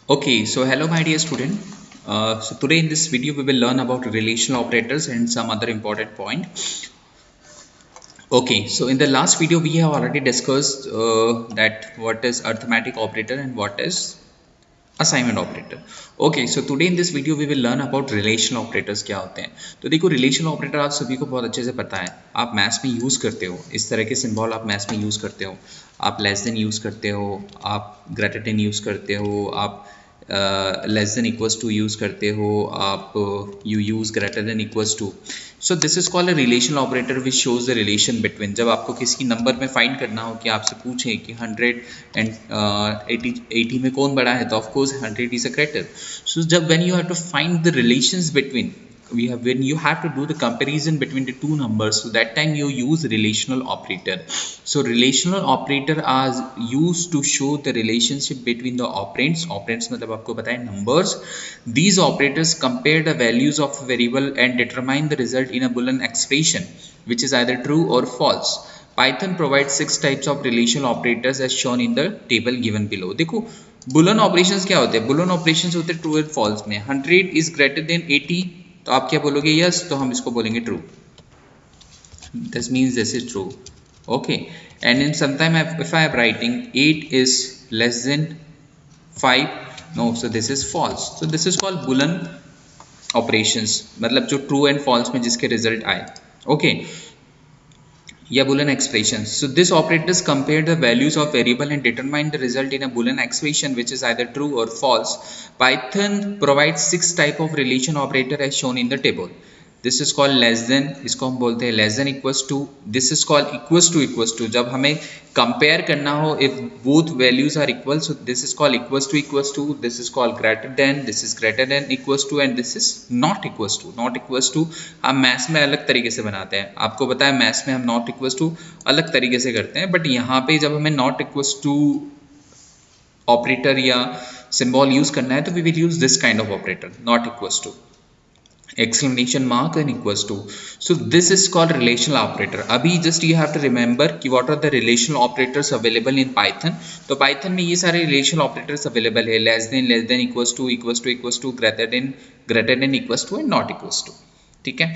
Okay, so hello my dear student. So today in this video we will learn about relational operators and some other important point. Okay, so in the last video we have already discussed that what is arithmetic operator and what is assignment operator. Okay, so today in this video we will learn about relational operators क्या होते हैं. तो देखो relational operator आप सभी को बहुत अच्छे से पता है, आप मैथ्स में यूज़ करते हो, इस तरह के सिंबल आप मैथ्स में यूज़ करते हो, आप लेस देन यूज़ करते हो, आप ग्रेटर देन यूज़ करते हो, आप less than equals to use करते हो, आप you use greater than equals to. So this is called a relational operator which shows the relation between. जब आपको किसी नंबर में फाइंड करना हो कि आपसे पूछें कि 180 में कौन बड़ा है, तो of course 100 is a greater. So जब when you have to find the relations between, when you have to do the comparison between the two numbers, so that time you use relational operator. So relational operator are used to show the relationship between the operands मतलब आपको पता है numbers. These operators compare the values of a variable and determine the result in a Boolean expression which is either true or false. Python provides 6 types of relational operators as shown in the table given below. देखो बुलन operations क्या होते हैं, बुलन operations होते हैं true and false में. 100 is greater then 80, तो आप क्या बोलोगे, यस, तो हम इसको बोलेंगे true. This means this is true. Okay, and in sometime if I am writing 8 is less than 5, no, so this is false. So this is called boolean operations, मतलब जो ट्रू एंड फॉल्स में जिसके result आए. Okay, या Boolean expressions. So this operators compare the values of variable and determine the result in a Boolean expression which is either true or false. Python provides 6 type of relation operator as shown in the table. This is called less than, इसको हम बोलते हैं less than equals to. This is called equals to, जब हमें compare करना हो if both values are equal, so this is called equals to. This is called greater than, this is greater than equals to, and this is not equals to. Not equals to हम maths में अलग तरीके से बनाते हैं, आपको पता है मैथ्स में हम नॉट इक्वल्स टू अलग तरीके से करते हैं, बट यहाँ पे जब हमें नॉट इक्वल्स टू ऑपरेटर या सिंबल यूज करना है तो we will use this kind of operator, not equals to, exclamation mark and equals to. So this is called relational operator. अभी just you have to remember कि what are the relational operators available in Python. तो Python में ये सारे relational operators available है, less than, equals to, greater than, equals to and not equals to. ठीक है.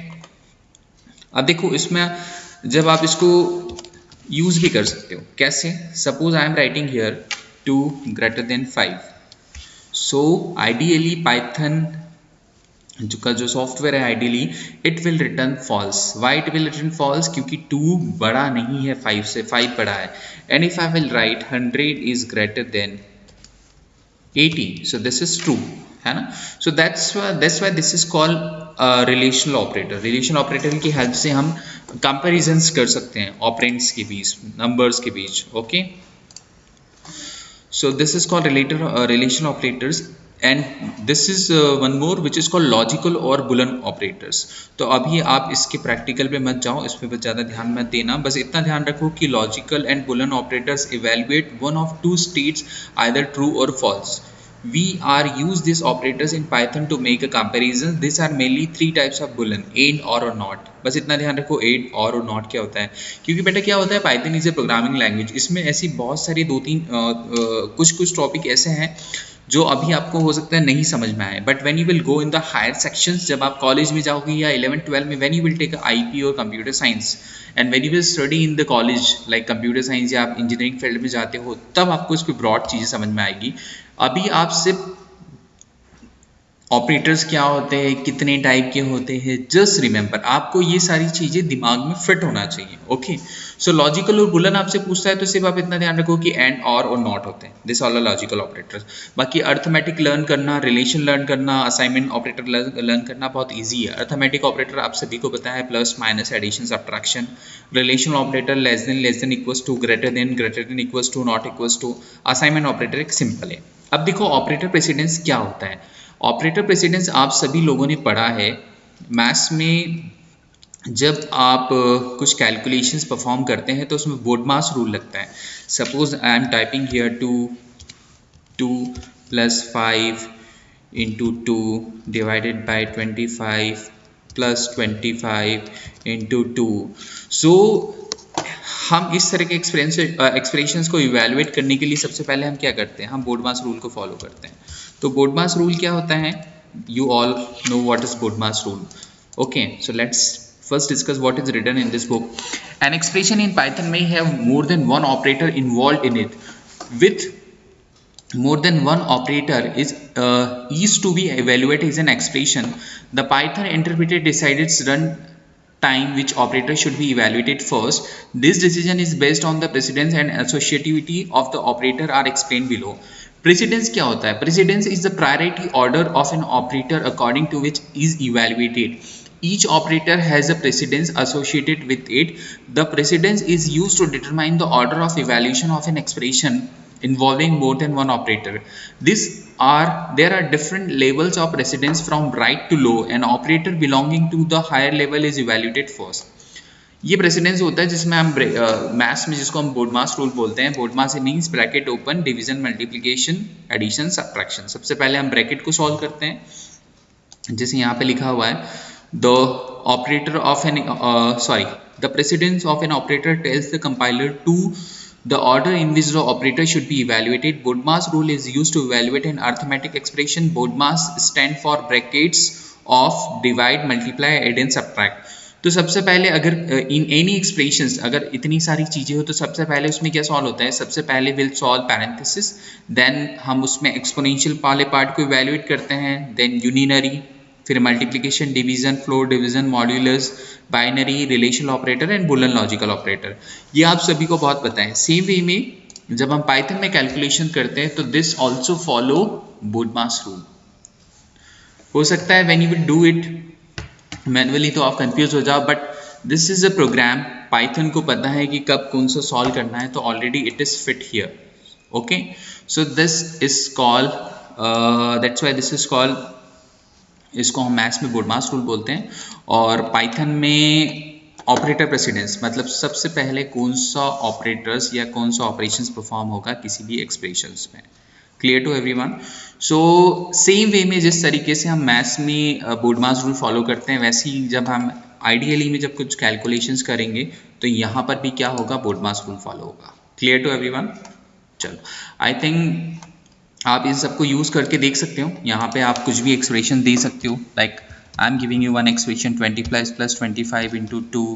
अब देखो इसमें जब आप इसको यूज भी कर सकते हो, कैसे? Suppose I am writing here 2 greater than 5. So ideally Python का जो सॉफ्टवेयर है ideally it will return false. Why it will return false? क्योंकि 2 बड़ा नहीं है 5 से, 5 बड़ा है. And if I will write 100 is greater then 80, so this is true, है ना. So that's why this is called relational operator. Relational operator की हेल्प से हम कंपेरिजन्स कर सकते हैं ऑपरेंड्स के बीच, नंबर्स के बीच. Okay, so this is called relational operators, and this is one more which is called logical or boolean operators. तो अभी आप इसके प्रैक्टिकल पे मत जाओ, इस पे ज़्यादा ध्यान मत देना, बस इतना ध्यान रखो कि logical and boolean operators evaluate one of two states, either true or false. We are use these operators in Python to make a comparison. These are mainly 3 types of boolean, and, or not. बस इतना ध्यान रखो and, or not क्या होता है, क्योंकि बेटा क्या होता है, Python is a programming language. इसमें ऐसी बहुत सारी 2-3 कुछ टॉपिक ऐसे हैं जो अभी आपको हो सकता है नहीं समझ में आए, but when you will go in the higher sections, जब आप कॉलेज में जाओगे या 11-12 में, when you will take IP और computer science, and when you will study in the college like computer science, या आप इंजीनियरिंग फील्ड में जाते हो, तब आपको इसकी ब्रॉड चीज़ें समझ में आएगी. अभी आप सिर्फ ऑपरेटर्स क्या होते हैं, कितने टाइप के होते हैं, जस्ट रिमेंबर, आपको ये सारी चीज़ें दिमाग में फिट होना चाहिए. ओके, सो लॉजिकल और बुलन आपसे पूछता है तो सिर्फ आप इतना ध्यान रखो कि एंड, और नॉट होते हैं. This all are logical operators. बाकी अर्थमेटिक लर्न करना, रिलेशन लर्न करना, असाइनमेंट ऑपरेटर लर्न करना बहुत ईजी है. अर्थमेटिक ऑपरेटर आप सभी को पता है, plus minus addition subtraction. Relation operator less than equals to, greater than equals to, not equals to. Assignment operator एक सिंपल है. अब देखो ऑपरेटर प्रेसिडेंस क्या होता है. ऑपरेटर प्रेसिडेंस आप सभी लोगों ने पढ़ा है मैथ्स में. जब आप कुछ कैलकुलेशंस परफॉर्म करते हैं तो उसमें बोडमास रूल लगता है. Suppose I am typing here 2 + 5 × 2 divided by 25 + 25 × 2. सो हम इस तरह के एक्सप्रेशंस को इवेलुएट करने के लिए सबसे पहले हम क्या करते हैं, हम बोडमास रूल को फॉलो करते हैं। तो बोडमास रूल क्या होता है, you all know what is Bodmas rule. Okay, so let's first discuss what is written in this book. An expression in Python may have more than one operator involved in it. With more than one operator is to be evaluated as an expression, the Python interpreter decides its run time which operator should be evaluated first. This decision is based on the precedence and associativity of the operator are explained below. Precedence क्या होता है? Precedence is the priority order of an operator according to which is evaluated. Each operator has a precedence associated with it. The precedence is used to determine the order of evaluation of an expression involving more than one operator. There are different levels of precedence from right to low. An operator belonging to the higher level is evaluated first. ये precedence होता है जिसमें हम maths में जिसको हम BODMAS rule बोलते हैं। BODMAS means bracket open, division, multiplication, addition, subtraction. सबसे पहले हम ब्रैकेट को सॉल्व करते हैं, जैसे यहाँ पे लिखा हुआ है the operator of an the precedence of an operator tells the compiler to the order in which the operator should be evaluated. Bodmas rule is used to evaluate an arithmetic expression. Bodmas stand for brackets of divide, multiply, add and subtract. तो सबसे पहले अगर in any expressions अगर इतनी सारी चीज़ें हो तो सबसे पहले उसमें क्या सॉल्व होता है, सबसे पहले विल सॉल्व पैरेंथेसिस, देन हम उसमें एक्सपोनेंशियल वाले पार्ट को इवेल्युएट करते हैं, देन यूनिनरी, फिर multiplication, division, floor division, modulus, binary, relational operator and Boolean logical operator. ये आप सभी को बहुत पता है। सेम वे में जब हम पाइथन में कैलकुलेशन करते हैं तो this also follow BODMAS rule. हो सकता है when you will do it manually तो आप कंफ्यूज हो जाओ, but this is a program, Python को पता है कि कब कौन सा सॉल्व करना है, तो already it is fit here. Okay, so this is called that's why this is called, इसको हम मैथ्स में बोडमास रूल बोलते हैं, और पाइथन में ऑपरेटर प्रेसिडेंस मतलब सबसे पहले कौन सा ऑपरेटर्स या कौन सा ऑपरेशंस परफॉर्म होगा किसी भी एक्सप्रेशंस में। Clear to everyone? So same way में जिस तरीके से हम मैथ्स में बोडमास रूल फॉलो करते हैं, वैसे ही जब हम आइडियली में जब कुछ कैलकुलेशंस करेंगे तो यहाँ पर भी क्या होगा, बोडमास रूल फॉलो होगा। Clear to everyone? चलो, आई थिंक आप इन सबको यूज़ करके देख सकते हो। यहाँ पे आप कुछ भी एक्सप्रेशन दे सकते हो, like I am giving you one expression 20 plus 25 into 2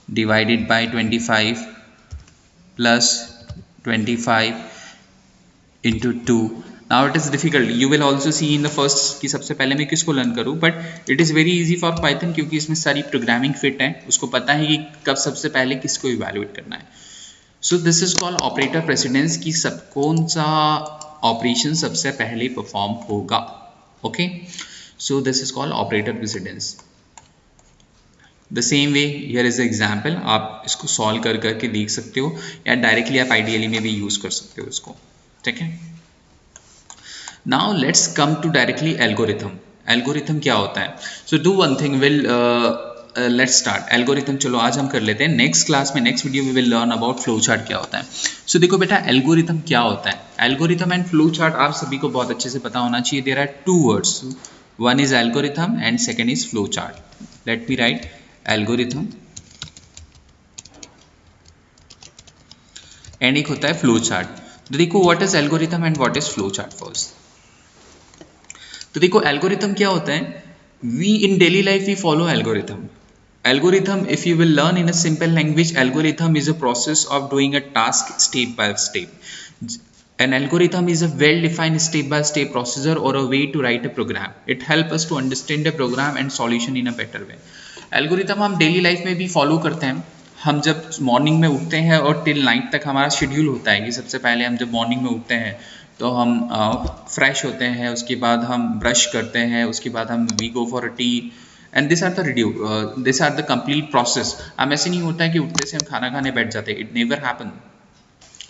divided by 25 plus 25 into 2। Now it is difficult, you will also see in the first कि सबसे पहले मैं किसको लर्न करूँ, but it is very easy for Python क्योंकि इसमें सारी programming fit है, उसको पता है कि कब सबसे पहले किसको इवेल्युएट करना है। सो this is called operator precedence की सब कौन सा ऑपरेशन सबसे पहले परफॉर्म होगा। Okay, so this is called operator precedence. The same way here is example, आप इसको सॉल्व कर करके देख सकते हो या डायरेक्टली आप आइडियली में भी यूज कर सकते हो इसको। ठीक है, now let's come to directly algorithm. Algorithm क्या होता है? So do one thing, will let's start algorithm. चलो आज हम कर लेते हैं, नेक्स्ट क्लास में next video we will learn about flow chart क्या होता है। सो देखो बेटा, एल्गोरिथम क्या होता है? एल्गोरिथम एंड फ्लो चार्ट आप सभी को बहुत अच्छे से पता होना चाहिए। There are two words, one is algorithm and second is flow chart. Let me write algorithm and एक होता है फ्लो चार्ट। तो देखो what is algorithm and what is flow chart first. तो देखो एल्गोरिथम क्या होता है, we in daily life we follow algorithm. Algorithm, if you will learn in a simple language, algorithm is a process of doing a task step by step. An algorithm is a well-defined step-by-step procedure or a way to write a program. It helps us to understand the program and solution in a better way. Algorithm हम daily life में भी follow करते हैं। हम जब morning में उठते हैं और टिल नाइट तक हमारा शेड्यूल होता है कि सबसे पहले हम जब मॉर्निंग में उठते हैं तो हम फ्रेश होते हैं, उसके बाद हम ब्रश करते हैं, उसके बाद हम we go for a tea and this are the complete process. हम ऐसे नहीं होता है कि उठते से हम खाना खाने बैठ जाते हैं, it never happen.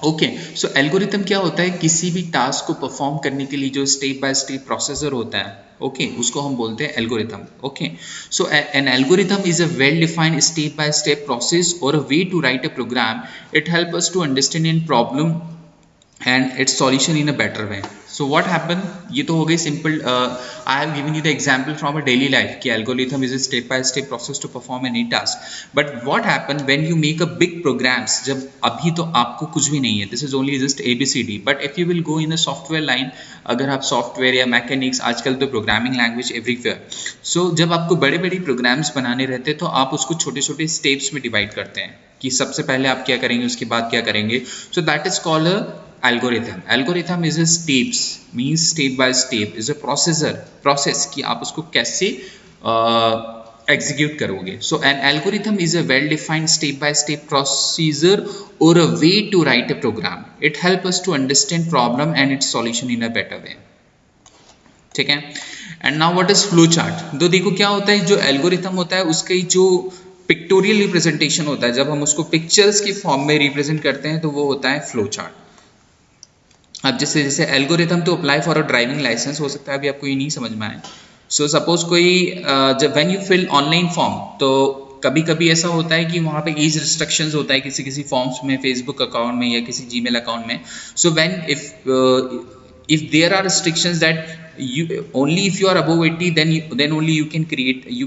Okay, so algorithm क्या होता है, किसी भी टास्क को परफॉर्म करने के लिए जो स्टेप बाय स्टेप प्रोसेसर होता है, ओके, उसको हम बोलते हैं algorithm. Okay, so an algorithm is a well defined step by step process और a way to write a program. It help us to understand in problem and its solution in a better way. So what happened, ये तो हो गई simple. I have given you the example from a daily life कि algorithm is a step by step process to perform any task. But what happened when you make a big programs, जब अभी तो आपको कुछ भी नहीं है, this is only just ABCD, but if you will go in a software line, अगर आप सॉफ्टवेयर या मैकेनिक्स, आजकल तो प्रोग्रामिंग लैंग्वेज एवरीवेयर, सो जब आपको बड़े बड़े प्रोग्राम्स बनाने रहते हैं तो आप उसको छोटे छोटे स्टेप्स में डिवाइड करते हैं कि सबसे पहले आप क्या करेंगे, उसके बाद क्या करेंगे. So that is called a algorithm. Algorithm is a steps, means step by step, is a process कि आप उसको कैसे execute करोगे. So an algorithm is a well defined step by step procedure or a way to write a program. It helps us to understand problem and its solution in a better way. ठीक है. And now what is flow chart. तो देखो क्या होता है, जो algorithm होता है उसका जो पिक्टोरियल रिप्रेजेंटेशन होता है, जब हम उसको पिक्चर्स की फॉर्म में रिप्रेजेंट करते हैं तो वो होता है फ्लो चार्ट. अब जैसे जैसे एल्गोरिथम तो apply for a driving licence, हो सकता है अभी आपको ये नहीं समझ में आए. सो सपोज कोई जब when you fill online form, तो कभी कभी ऐसा होता है कि वहाँ पे एज रिस्ट्रिक्शंस होता है किसी किसी फॉर्म्स में, फेसबुक अकाउंट में या किसी जीमेल अकाउंट में. So when if there are restrictions that you only if you are above 80, then only you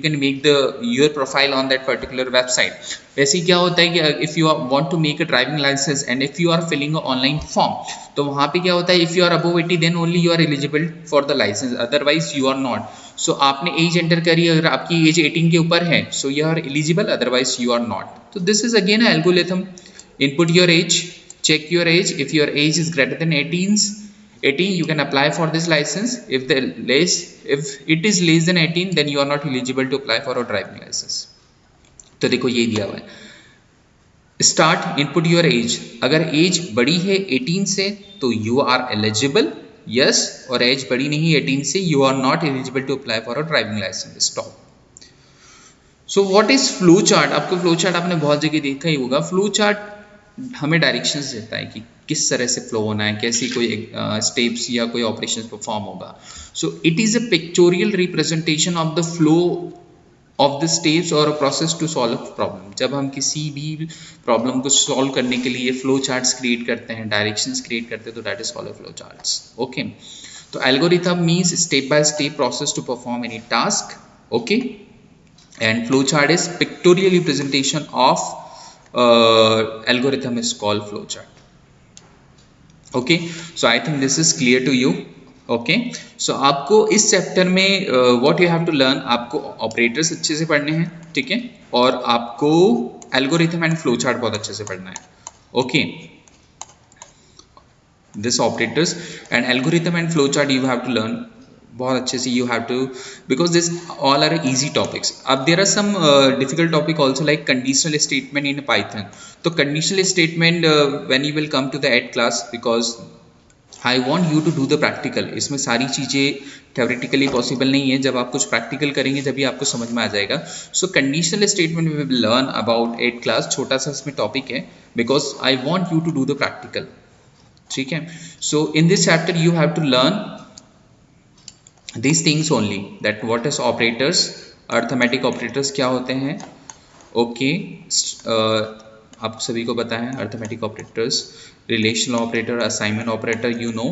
can make your profile on that particular website. वैसे क्या होता है कि if you want to make a driving license and if you are filling a online form, तो वहाँ पे क्या होता है, if you are above 80 then only you are eligible for the license, otherwise you are not. So आपने as enter करी, अगर आपकी एज 18 के ऊपर है, so you are eligible, otherwise you are not. So this is again an algorithm. Input your age, check your age. If your age is greater than 18, you can apply for this license. If it is less than 18, then you are not eligible to apply for a driving license. तो देखो ये दिया हुआ है, start input your age. अगर age बड़ी है 18 से तो यू आर एलिजिबल, यस. और एज बड़ी नहीं 18 से, you are not eligible to apply for a driving licence. Stop. So what is flow chart. आपको फ्लो चार्ट आपने बहुत जगह देखा ही होगा. फ्लो चार्ट हमें डायरेक्शंस देता है कि किस तरह से फ्लो होना है, कैसी कोई स्टेप्स या कोई ऑपरेशन परफॉर्म होगा. So it is a pictorial representation of the flow of the steps और a process to solve problem. जब हम किसी भी प्रॉब्लम को सॉल्व करने के लिए फ्लो चार्ट्स क्रिएट करते हैं, डायरेक्शंस क्रिएट करते हैं, तो that is called a flow charts. Okay. तो algorithm means step by step process to perform any task. Okay. And flow chart is pictorial representation of algorithm is called flowchart. Okay, so I think this is clear to you. Okay, so आपको इस chapter में what you have to learn, आपको operators अच्छे से पढ़ने हैं, ठीक है, और आपको algorithm and flowchart बहुत अच्छे से पढ़ना है. Okay, this operators and algorithm and flowchart you have to learn बहुत अच्छे से. you have to, because this all are easy topics. अब there are some difficult topic also like conditional statement in Python. तो conditional statement when you will come to the 8th class, because I want you to do the practical. इसमें सारी चीज़ें theoretically possible नहीं है, जब आप कुछ practical करेंगे जब आपको समझ में आ जाएगा. So conditional statement we will learn about 8th class. छोटा सा इसमें topic है, because I want you to do the practical. ठीक है. So in this chapter you have to learn these things only, that what is operators, arithmetic operators क्या होते हैं. Okay. आप सभी को पता है arithmetic operators, relational operator, assignment operator you know,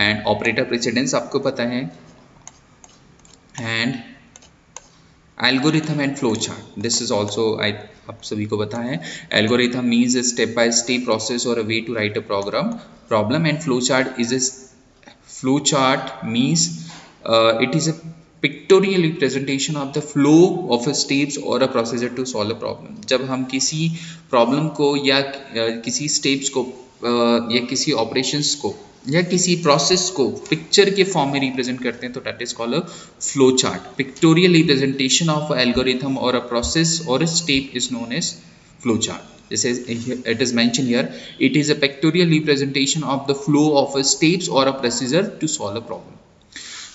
and operator precedence आपको पता है, and algorithm and flow chart, this is also आप सभी को पता है. algorithm means a step by step process or a way to write a problem, and flow chart means it is a pictorial representation of the flow of a steps or a procedure to solve a problem. जब हम किसी problem को या किसी steps को या किसी operations को या किसी प्रोसेस को पिक्चर के फॉर्म में रिप्रेजेंट करते हैं, तो that is called a flow chart. Pictorial representation of algorithm और अ प्रोसेस और a step is known as flow chart. It is mentioned here, it is a pictorial representation of the flow of a steps or a procedure to solve a problem.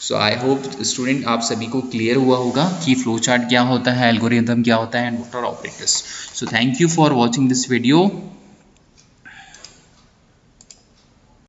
So I hope student आप सभी को clear हुआ होगा कि flow chart क्या होता है, algorithm क्या होता है, and what are operators. So thank you for watching this video.